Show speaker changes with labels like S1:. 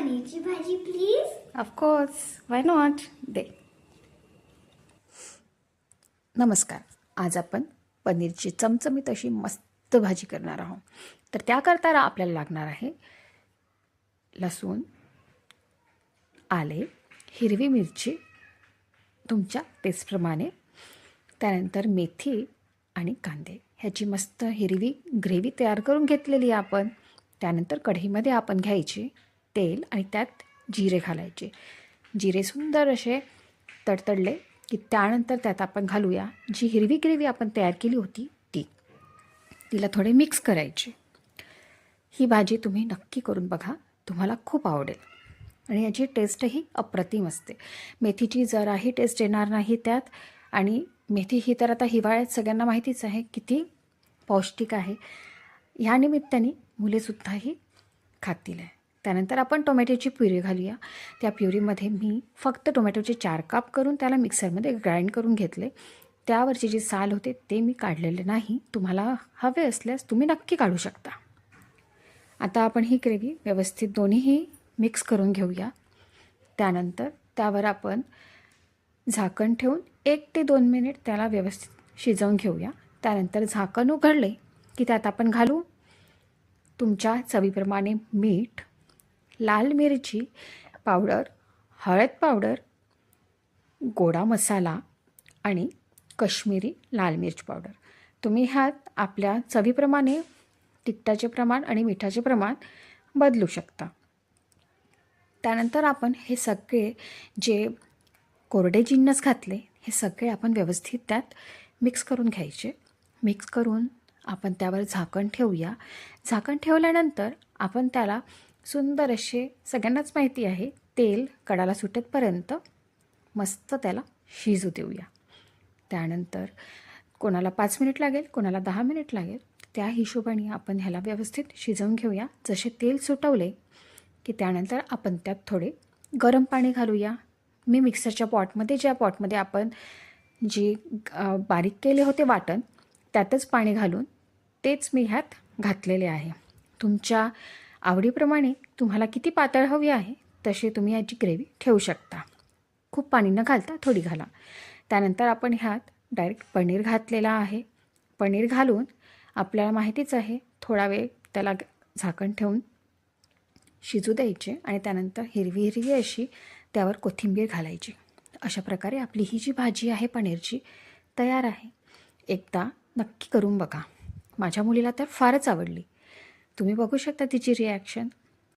S1: पनीरची भाजी please.
S2: Of course, why not. दे. नमस्कार. आज आपण पनीरची चमचमीत अशी मस्त भाजी करणार आहोत. तर त्याकरता आपल्याला लागणार आहे लसूण, आले, हिरवी मिरची तुमच्या टेस्टप्रमाणे, त्यानंतर मेथी आणि कांदे. ह्याची मस्त हिरवी ग्रेव्ही तयार करून घेतलेली आहे आपण. त्यानंतर कढईमध्ये आपण घ्यायचे तेल आणि त्यात जिरे घालायचे. जिरे सुंदर असे तडतडले की त्यानंतर त्यात आपण घालूया जी हिरवी ग्रेव्ही आपण तयार केली होती तिला थोडे मिक्स करायचे. ही भाजी तुम्ही नक्की करून बघा, तुम्हाला खूप आवडेल आणि याची टेस्टही अप्रतिम असते. मेथीची जराही टेस्ट येणार नाही त्यात. आणि मेथी ही तर आता हिवाळ्यात सगळ्यांना माहितीच आहे किती पौष्टिक आहे. ह्या निमित्ताने मुलेसुद्धाही खातील आहे. त्यानंतर आपण टोमॅटोची प्युरी घालूया. त्या प्युरीमध्ये मी फक्त टोमॅटोचे 4 काप करून त्याला मिक्सरमध्ये ग्राइंड करून घेतले. त्यावरचे जे साल होते ते मी काढलेले नाही. तुम्हाला हवे असल्यास तुम्ही नक्की काढू शकता. आता आपण ही ग्रेव्ही व्यवस्थित दोन्हीही मिक्स करून घेऊया. त्यानंतर त्यावर आपण झाकण ठेवून 1 ते 2 मिनिट त्याला व्यवस्थित शिजवून घेऊया. त्यानंतर झाकण उघडले की त्यात आपण घालू तुमच्या चवीप्रमाणे मीठ, लाल मिरची पावडर, हळद पावडर, गोडा मसाला आणि काश्मीरी लाल मिर्च पावडर. तुम्ही ह्यात आपल्या चवीप्रमाणे तिखटाचे प्रमाण आणि मिठाचे प्रमाण बदलू शकता. त्यानंतर आपण हे सगळे जे कोरडे जिन्नस घातले हे सगळे आपण व्यवस्थित त्यात मिक्स करून घ्यायचे. मिक्स करून आपण त्यावर झाकण ठेवूया. झाकण ठेवल्यानंतर आपण त्याला सुंदर असे, सगळ्यांनाच माहिती आहे, तेल कडाला सुटेपर्यंत मस्त त्याला शिजू देऊया. त्यानंतर कोणाला 5 मिनिट लागेल, कोणाला 10 मिनिट लागेल, त्या हिशोबाने आपण ह्याला व्यवस्थित शिजवून घेऊया. जसे तेल सुटवले की त्यानंतर आपण त्यात थोडे गरम पाणी घालूया. मी मिक्सरच्या पॉटमध्ये, ज्या पॉटमध्ये आपण जे बारीक केले होते वाटण, त्यातच पाणी घालून तेच मी ह्यात घातलेले आहे. तुमच्या आवडीप्रमाणे तुम्हाला किती पातळ हवी आहे तशी तुम्ही याची ग्रेव्ही ठेवू शकता. खूप पाणी न घालता थोडी घाला. त्यानंतर आपण ह्यात डायरेक्ट पनीर घातलेला आहे. पनीर घालून आपल्याला माहितीच आहे थोडा वेळ त्याला झाकण ठेवून शिजू द्यायचे आणि त्यानंतर हिरवी हिरवी अशी त्यावर कोथिंबीर घालायची. अशा प्रकारे आपली ही जी भाजी आहे पनीरची तयार आहे. एकदा नक्की करून बघा. माझ्या मुलीला तर फारच आवडली. तुम्ही बघू शकता तिची रिॲक्शन.